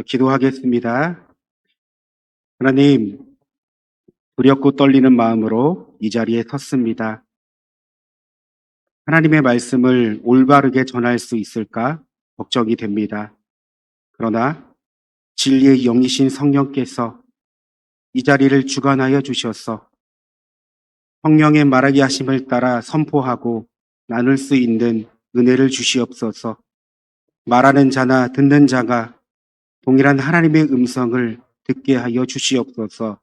기도하겠습니다. 하나님, 두렵고 떨리는 마음으로 이 자리에 섰습니다. 하나님의 말씀을 올바르게 전할 수 있을까 걱정이 됩니다. 그러나 진리의 영이신 성령께서 이 자리를 주관하여 주셔서 성령의 말하게 하심을 따라 선포하고 나눌 수 있는 은혜를 주시옵소서. 말하는 자나 듣는 자가 동일한 하나님의 음성을 듣게 하여 주시옵소서.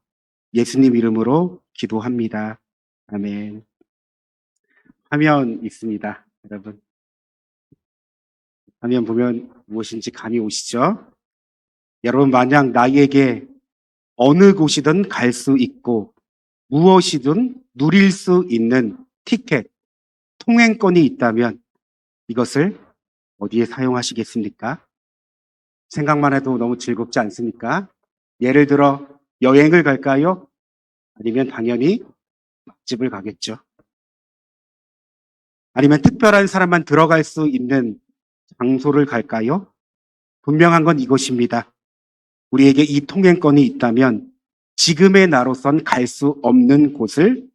예수님 이름으로 기도합니다. 아멘. 화면 있습니다, 여러분. 화면 보면 무엇인지 감이 오시죠? 여러분, 만약 나에게 어느 곳이든 갈 수 있고 무엇이든 누릴 수 있는 티켓, 통행권이 있다면 이것을 어디에 사용하시겠습니까? 생각만 해도 너무 즐겁지 않습니까? 예를 들어 여행을 갈까요? 아니면 당연히 맛집을 가겠죠. 아니면 특별한 사람만 들어갈 수 있는 장소를 갈까요? 분명한 건 이것입니다. 우리에게 이 통행권이 있다면 지금의 나로선 갈 수 없는 곳을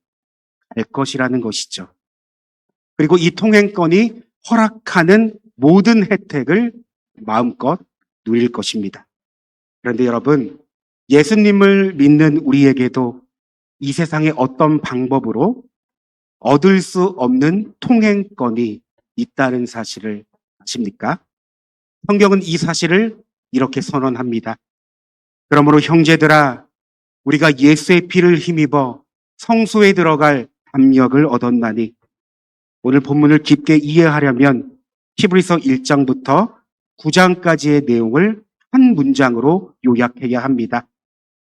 갈 것이라는 것이죠. 그리고 이 통행권이 허락하는 모든 혜택을 마음껏 누릴 것입니다. 그런데 여러분, 예수님을 믿는 우리에게도 이 세상의 어떤 방법으로 얻을 수 없는 통행권이 있다는 사실을 아십니까? 성경은 이 사실을 이렇게 선언합니다. 그러므로 형제들아, 우리가 예수의 피를 힘입어 성소에 들어갈 담력을 얻었나니, 오늘 본문을 깊게 이해하려면 히브리서 1장부터 9장까지의 내용을 한 문장으로 요약해야 합니다.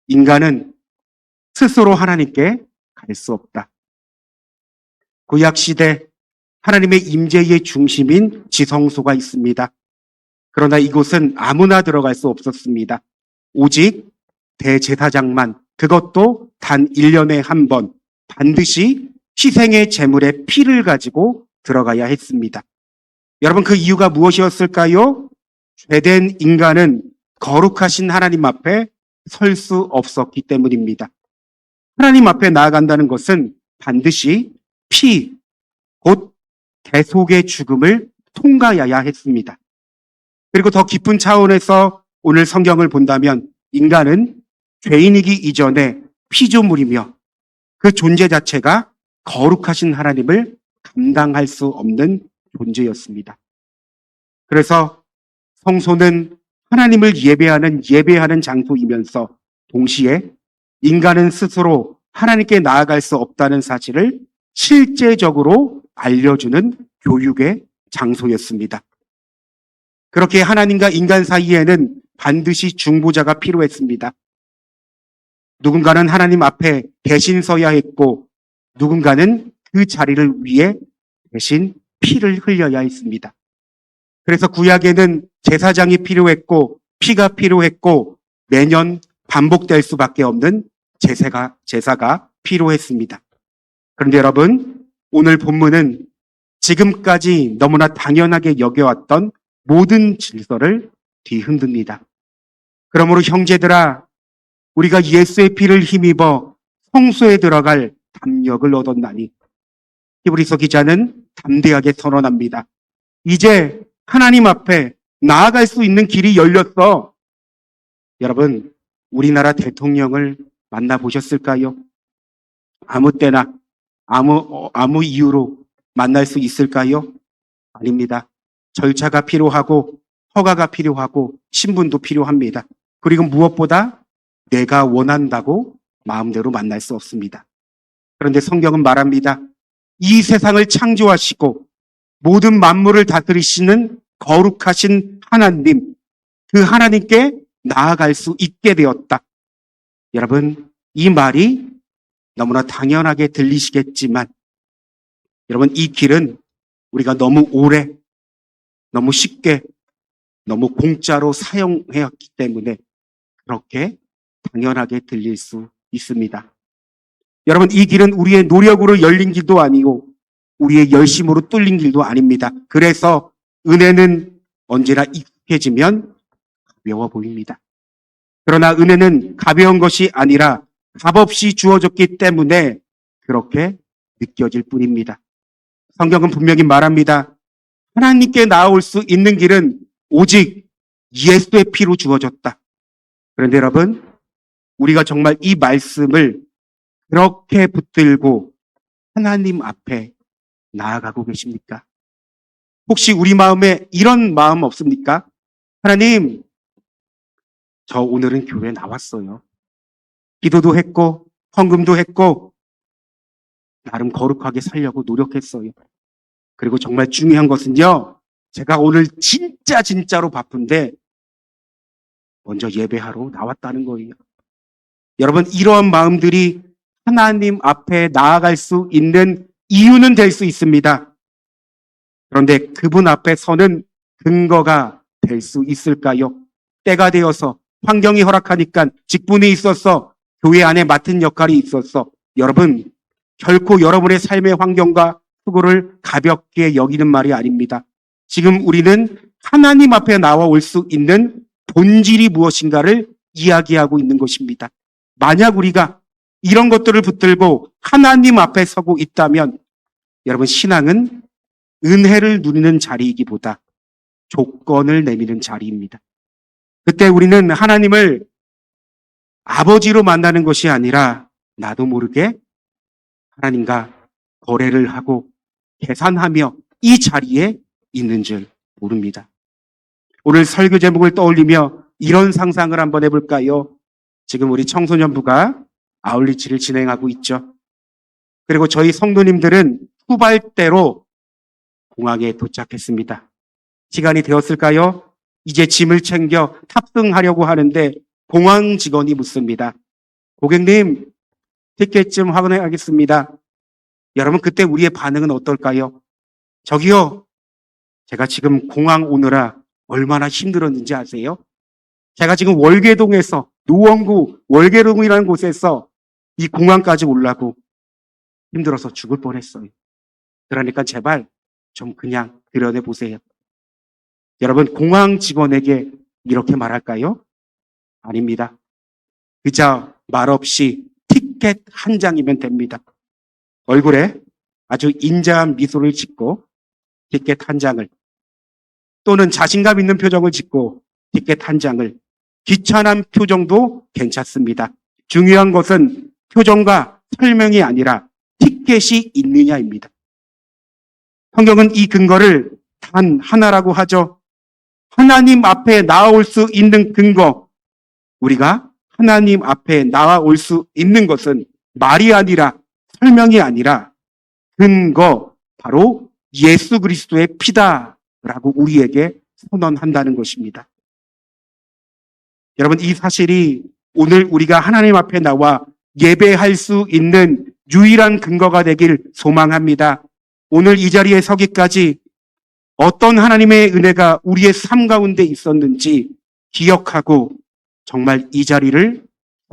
인간은 스스로 하나님께 갈 수 없다. 구약시대 하나님의 임재의 중심인 지성소가 있습니다. 그러나 이곳은 아무나 들어갈 수 없었습니다. 오직 대제사장만, 그것도 단 1년에 한 번 반드시 희생의 제물의 피를 가지고 들어가야 했습니다. 여러분, 그 이유가 무엇이었을까요? 죄된 인간은 거룩하신 하나님 앞에 설 수 없었기 때문입니다. 하나님 앞에 나아간다는 것은 반드시 피, 곧 대속의 죽음을 통과해야 했습니다. 그리고 더 깊은 차원에서 오늘 성경을 본다면 인간은 죄인이기 이전에 피조물이며 그 존재 자체가 거룩하신 하나님을 감당할 수 없는 존재였습니다. 그래서 성소는 하나님을 예배하는 장소이면서 동시에 인간은 스스로 하나님께 나아갈 수 없다는 사실을 실제적으로 알려주는 교육의 장소였습니다. 그렇게 하나님과 인간 사이에는 반드시 중보자가 필요했습니다. 누군가는 하나님 앞에 대신 서야 했고 누군가는 그 자리를 위해 대신 피를 흘려야 했습니다. 그래서 구약에는 제사장이 필요했고 피가 필요했고 매년 반복될 수밖에 없는 제사가 필요했습니다. 그런데 여러분, 오늘 본문은 지금까지 너무나 당연하게 여겨왔던 모든 질서를 뒤흔듭니다. 그러므로 형제들아, 우리가 예수의 피를 힘입어 성소에 들어갈 담력을 얻었나니, 히브리서 기자는 담대하게 선언합니다. 이제 하나님 앞에 나아갈 수 있는 길이 열렸어. 여러분, 우리나라 대통령을 만나보셨을까요? 아무 때나 아무 이유로 만날 수 있을까요? 아닙니다. 절차가 필요하고 허가가 필요하고 신분도 필요합니다. 그리고 무엇보다 내가 원한다고 마음대로 만날 수 없습니다. 그런데 성경은 말합니다. 이 세상을 창조하시고 모든 만물을 다스리시는 거룩하신 하나님, 그 하나님께 나아갈 수 있게 되었다. 여러분, 이 말이 너무나 당연하게 들리시겠지만 여러분, 이 길은 우리가 너무 오래, 너무 쉽게, 너무 공짜로 사용해왔기 때문에 그렇게 당연하게 들릴 수 있습니다. 여러분, 이 길은 우리의 노력으로 열린 길도 아니고 우리의 열심으로 뚫린 길도 아닙니다. 그래서 은혜는 언제나 익숙해지면 가벼워 보입니다. 그러나 은혜는 가벼운 것이 아니라 값없이 주어졌기 때문에 그렇게 느껴질 뿐입니다. 성경은 분명히 말합니다. 하나님께 나아올 수 있는 길은 오직 예수의 피로 주어졌다. 그런데 여러분, 우리가 정말 이 말씀을 그렇게 붙들고 하나님 앞에 나아가고 계십니까? 혹시 우리 마음에 이런 마음 없습니까? 하나님, 저 오늘은 교회 나왔어요. 기도도 했고, 헌금도 했고, 나름 거룩하게 살려고 노력했어요. 그리고 정말 중요한 것은요, 제가 오늘 진짜로 바쁜데, 먼저 예배하러 나왔다는 거예요. 여러분, 이러한 마음들이 하나님 앞에 나아갈 수 있는 이유는 될 수 있습니다. 그런데 그분 앞에 서는 근거가 될 수 있을까요? 때가 되어서 환경이 허락하니까 직분이 있어서 교회 안에 맡은 역할이 있어서 여러분, 결코 여러분의 삶의 환경과 수고를 가볍게 여기는 말이 아닙니다. 지금 우리는 하나님 앞에 나와 올 수 있는 본질이 무엇인가를 이야기하고 있는 것입니다. 만약 우리가 이런 것들을 붙들고 하나님 앞에 서고 있다면 여러분, 신앙은 은혜를 누리는 자리이기보다 조건을 내미는 자리입니다. 그때 우리는 하나님을 아버지로 만나는 것이 아니라 나도 모르게 하나님과 거래를 하고 계산하며 이 자리에 있는 줄 모릅니다. 오늘 설교 제목을 떠올리며 이런 상상을 한번 해볼까요? 지금 우리 청소년부가 아울리치를 진행하고 있죠. 그리고 저희 성도님들은 후발대로 공항에 도착했습니다. 시간이 되었을까요? 이제 짐을 챙겨 탑승하려고 하는데 공항 직원이 묻습니다. 고객님, 티켓 좀 확인하겠습니다. 여러분, 그때 우리의 반응은 어떨까요? 저기요, 제가 지금 공항 오느라 얼마나 힘들었는지 아세요? 제가 지금 월계동에서 노원구 월계동이라는 곳에서 이 공항까지 오려고 힘들어서 죽을 뻔했어요. 그러니까 제발 좀 그냥 들여내 보세요. 여러분, 공항 직원에게 이렇게 말할까요? 아닙니다. 그저 말없이 티켓 한 장이면 됩니다. 얼굴에 아주 인자한 미소를 짓고 티켓 한 장을, 또는 자신감 있는 표정을 짓고 티켓 한 장을, 귀찮은 표정도 괜찮습니다. 중요한 것은 표정과 설명이 아니라 티켓이 있느냐입니다. 성경은 이 근거를 단 하나라고 하죠. 하나님 앞에 나아올 수 있는 근거. 우리가 하나님 앞에 나아올 수 있는 것은 말이 아니라 설명이 아니라 근거, 바로 예수 그리스도의 피다라고 우리에게 선언한다는 것입니다. 여러분, 이 사실이 오늘 우리가 하나님 앞에 나와 예배할 수 있는 유일한 근거가 되길 소망합니다. 오늘 이 자리에 서기까지 어떤 하나님의 은혜가 우리의 삶 가운데 있었는지 기억하고 정말 이 자리를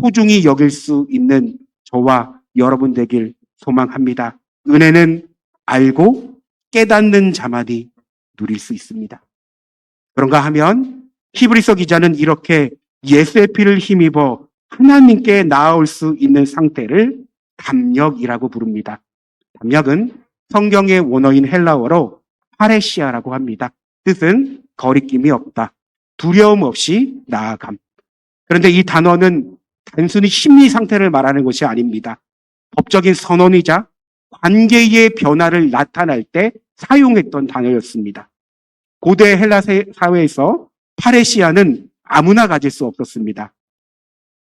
소중히 여길 수 있는 저와 여러분 되길 소망합니다. 은혜는 알고 깨닫는 자만이 누릴 수 있습니다. 그런가 하면 히브리서 기자는 이렇게 예수의 피를 힘입어 하나님께 나아올 수 있는 상태를 담력이라고 부릅니다. 담력은 성경의 원어인 헬라어로 파레시아라고 합니다. 뜻은 거리낌이 없다, 두려움 없이 나아감. 그런데 이 단어는 단순히 심리 상태를 말하는 것이 아닙니다. 법적인 선언이자 관계의 변화를 나타낼 때 사용했던 단어였습니다. 고대 헬라 사회에서 파레시아는 아무나 가질 수 없었습니다.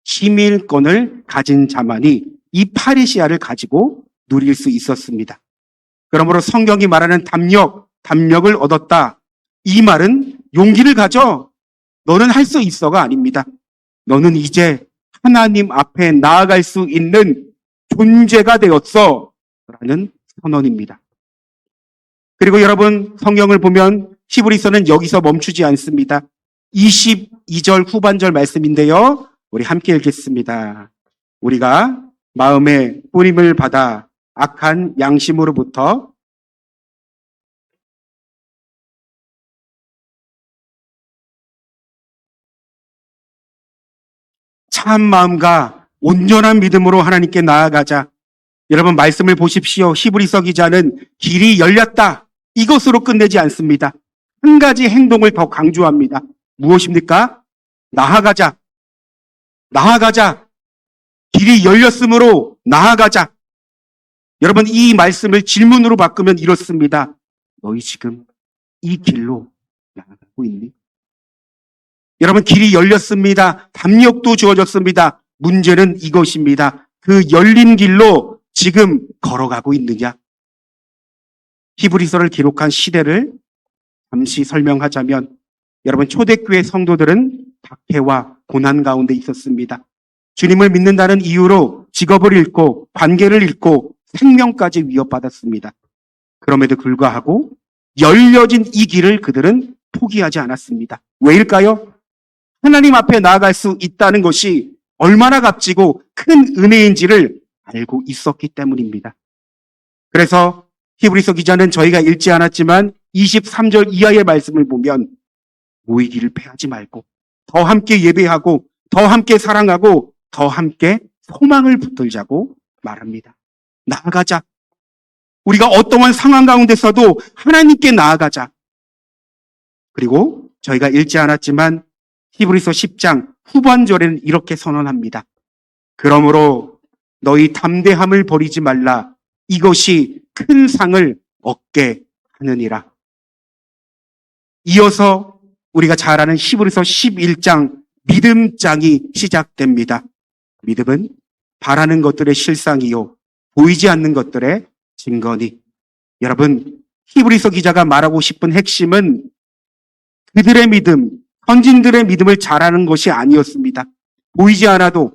시민권을 가진 자만이 이 파레시아를 가지고 누릴 수 있었습니다. 그러므로 성경이 말하는 담력을 얻었다. 이 말은 용기를 가져. 너는 할 수 있어가 아닙니다. 너는 이제 하나님 앞에 나아갈 수 있는 존재가 되었어. 라는 선언입니다. 그리고 여러분, 성경을 보면 히브리서는 여기서 멈추지 않습니다. 22절 후반절 말씀인데요. 우리 함께 읽겠습니다. 우리가 마음의 뿌림을 받아 악한 양심으로부터 참 마음과 온전한 믿음으로 하나님께 나아가자. 여러분 말씀을 보십시오. 히브리서 기자는 길이 열렸다. 이것으로 끝내지 않습니다. 한 가지 행동을 더 강조합니다. 무엇입니까? 나아가자. 나아가자. 길이 열렸으므로 나아가자. 여러분 이 말씀을 질문으로 바꾸면 이렇습니다. 너희 지금 이 길로 나아가고 있니? 여러분 길이 열렸습니다. 담력도 주어졌습니다. 문제는 이것입니다. 그 열린 길로 지금 걸어가고 있느냐? 히브리서를 기록한 시대를 잠시 설명하자면 여러분 초대교회 성도들은 박해와 고난 가운데 있었습니다. 주님을 믿는다는 이유로 직업을 잃고 관계를 잃고 생명까지 위협받았습니다. 그럼에도 불구하고 열려진 이 길을 그들은 포기하지 않았습니다. 왜일까요? 하나님 앞에 나아갈 수 있다는 것이 얼마나 값지고 큰 은혜인지를 알고 있었기 때문입니다. 그래서 히브리서 기자는 저희가 읽지 않았지만 23절 이하의 말씀을 보면 모이기를 패하지 말고 더 함께 예배하고 더 함께 사랑하고 더 함께 소망을 붙들자고 말합니다. 나아가자. 우리가 어떠한 상황 가운데서도 하나님께 나아가자. 그리고 저희가 읽지 않았지만 히브리서 10장 후반절에는 이렇게 선언합니다. 그러므로 너희 담대함을 버리지 말라. 이것이 큰 상을 얻게 하느니라. 이어서 우리가 잘 아는 히브리서 11장 믿음장이 시작됩니다. 믿음은 바라는 것들의 실상이요 보이지 않는 것들의 증거니. 여러분 히브리서 기자가 말하고 싶은 핵심은 그들의 믿음, 선진들의 믿음을 잘하는 것이 아니었습니다. 보이지 않아도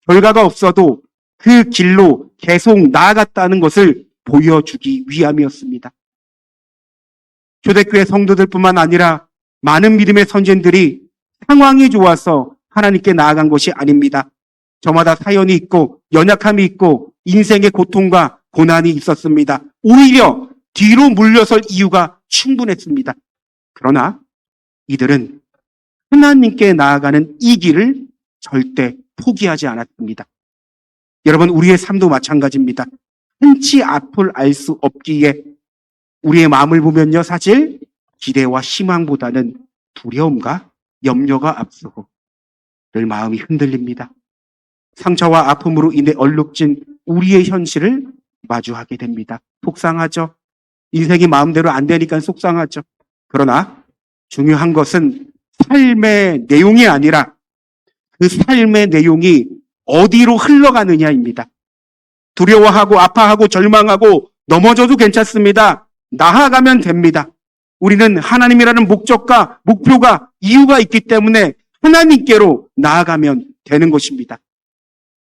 결과가 없어도 그 길로 계속 나아갔다는 것을 보여주기 위함이었습니다. 초대교회 성도들뿐만 아니라 많은 믿음의 선진들이 상황이 좋아서 하나님께 나아간 것이 아닙니다. 저마다 사연이 있고 연약함이 있고 인생의 고통과 고난이 있었습니다. 오히려 뒤로 물러설 이유가 충분했습니다. 그러나 이들은 하나님께 나아가는 이 길을 절대 포기하지 않았습니다. 여러분 우리의 삶도 마찬가지입니다. 한치 앞을 알 수 없기에 우리의 마음을 보면요 사실 기대와 희망보다는 두려움과 염려가 앞서고 늘 마음이 흔들립니다. 상처와 아픔으로 인해 얼룩진 우리의 현실을 마주하게 됩니다. 속상하죠. 인생이 마음대로 안 되니까 속상하죠. 그러나 중요한 것은 삶의 내용이 아니라 그 삶의 내용이 어디로 흘러가느냐입니다. 두려워하고 아파하고 절망하고 넘어져도 괜찮습니다. 나아가면 됩니다. 우리는 하나님이라는 목적과 목표가 이유가 있기 때문에 하나님께로 나아가면 되는 것입니다.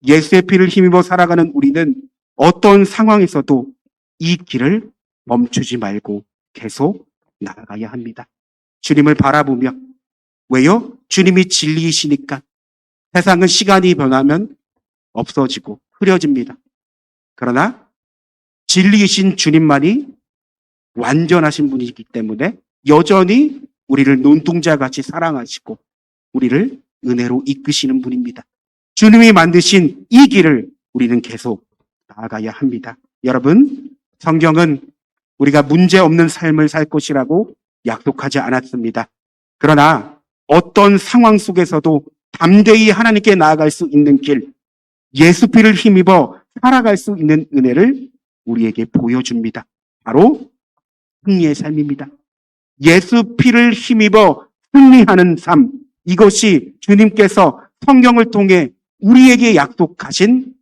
예수의 피를 힘입어 살아가는 우리는 어떤 상황에서도 이 길을 멈추지 말고 계속 나아가야 합니다. 주님을 바라보며. 왜요? 주님이 진리이시니까. 세상은 시간이 변하면 없어지고 흐려집니다. 그러나 진리이신 주님만이 완전하신 분이기 때문에 여전히 우리를 눈동자같이 사랑하시고 우리를 은혜로 이끄시는 분입니다. 주님이 만드신 이 길을 우리는 계속 나아가야 합니다. 여러분, 성경은 우리가 문제 없는 삶을 살 것이라고 약속하지 않았습니다. 그러나 어떤 상황 속에서도 담대히 하나님께 나아갈 수 있는 길, 예수 피를 힘입어 살아갈 수 있는 은혜를 우리에게 보여줍니다. 바로 승리의 삶입니다. 예수 피를 힘입어 승리하는 삶, 이것이 주님께서 성경을 통해 우리에게 약속하신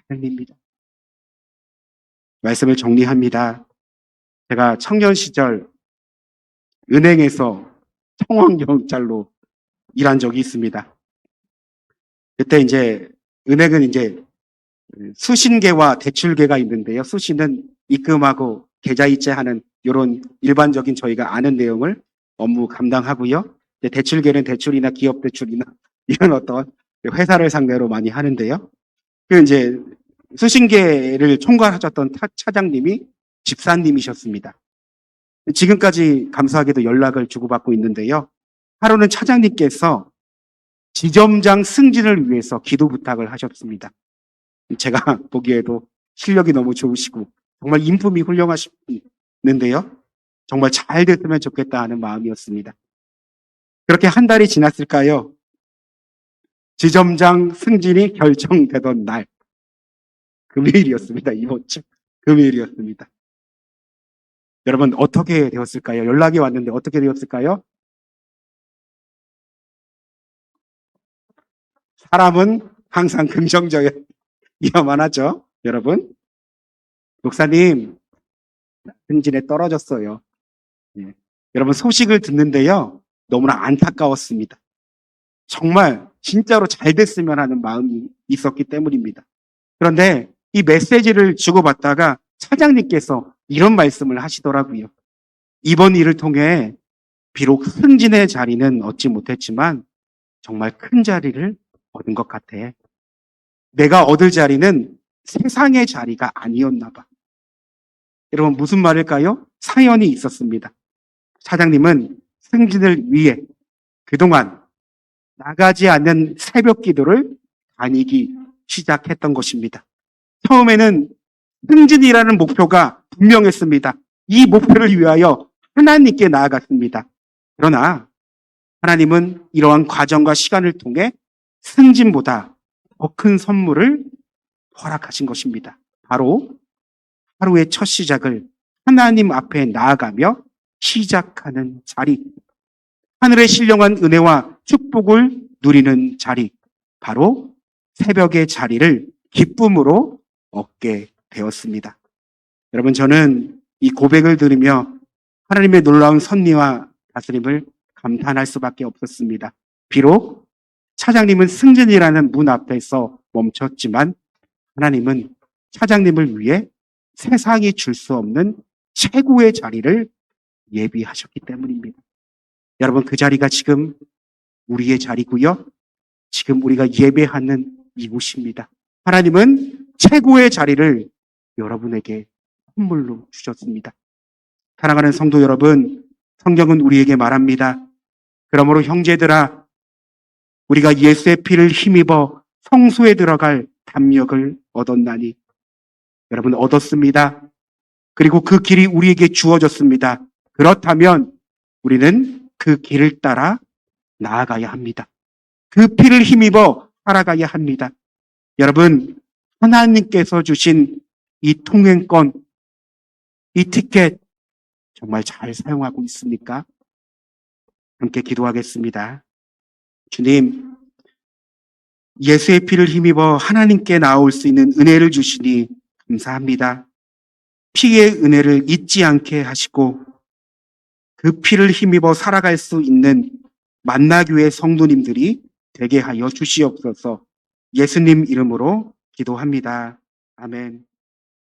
삶입니다. 말씀을 정리합니다. 제가 청년 시절 은행에서 청원경찰로 일한 적이 있습니다. 그때 이제 은행은 이제 수신계와 대출계가 있는데요. 수신은 입금하고 계좌이체하는 이런 일반적인 저희가 아는 내용을 업무 감당하고요. 대출계는 대출이나 기업 대출이나 이런 어떤 회사를 상대로 많이 하는데요. 그 이제 수신계를 총괄하셨던 차장님이 집사님이셨습니다. 지금까지 감사하게도 연락을 주고받고 있는데요. 하루는 차장님께서 지점장 승진을 위해서 기도 부탁을 하셨습니다. 제가 보기에도 실력이 너무 좋으시고 정말 인품이 훌륭하시는데요. 정말 잘 됐으면 좋겠다 하는 마음이었습니다. 그렇게 한 달이 지났을까요? 지점장 승진이 결정되던 날, 금요일이었습니다. 이번 주 금요일이었습니다. 여러분 어떻게 되었을까요? 연락이 왔는데 어떻게 되었을까요? 사람은 항상 긍정적이어야만 하죠. 여러분, 목사님 승진에 떨어졌어요. 예. 여러분 소식을 듣는데요. 너무나 안타까웠습니다. 정말 진짜로 잘 됐으면 하는 마음이 있었기 때문입니다. 그런데 이 메시지를 주고받다가 차장님께서 이런 말씀을 하시더라고요. 이번 일을 통해 비록 승진의 자리는 얻지 못했지만 정말 큰 자리를 얻은 것 같아. 내가 얻을 자리는 세상의 자리가 아니었나 봐. 여러분 무슨 말일까요? 사연이 있었습니다. 차장님은 승진을 위해 그동안 나가지 않는 새벽 기도를 다니기 시작했던 것입니다. 처음에는 승진이라는 목표가 분명했습니다. 이 목표를 위하여 하나님께 나아갔습니다. 그러나 하나님은 이러한 과정과 시간을 통해 승진보다 더 큰 선물을 허락하신 것입니다. 바로 하루의 첫 시작을 하나님 앞에 나아가며 시작하는 자리, 하늘의 신령한 은혜와 축복을 누리는 자리, 바로 새벽의 자리를 기쁨으로 얻게 되었습니다. 여러분 저는 이 고백을 들으며 하나님의 놀라운 섭리와 다스림을 감탄할 수밖에 없었습니다. 비록 차장님은 승진이라는 문 앞에서 멈췄지만 하나님은 차장님을 위해 세상이 줄 수 없는 최고의 자리를 예비하셨기 때문입니다. 여러분 그 자리가 지금 우리의 자리고요. 지금 우리가 예배하는 이곳입니다. 하나님은 최고의 자리를 여러분에게 선물로 주셨습니다. 사랑하는 성도 여러분, 성경은 우리에게 말합니다. 그러므로 형제들아, 우리가 예수의 피를 힘입어 성소에 들어갈 담력을 얻었나니. 여러분 얻었습니다. 그리고 그 길이 우리에게 주어졌습니다. 그렇다면 우리는 그 길을 따라 나아가야 합니다. 그 피를 힘입어 살아가야 합니다. 여러분, 하나님께서 주신 이 통행권, 이 티켓 정말 잘 사용하고 있습니까? 함께 기도하겠습니다. 주님, 예수의 피를 힘입어 하나님께 나올 수 있는 은혜를 주시니 감사합니다. 피의 은혜를 잊지 않게 하시고 그 피를 힘입어 살아갈 수 있는 만나교회 성도님들이 되게 하여 주시옵소서. 예수님 이름으로 기도합니다. 아멘.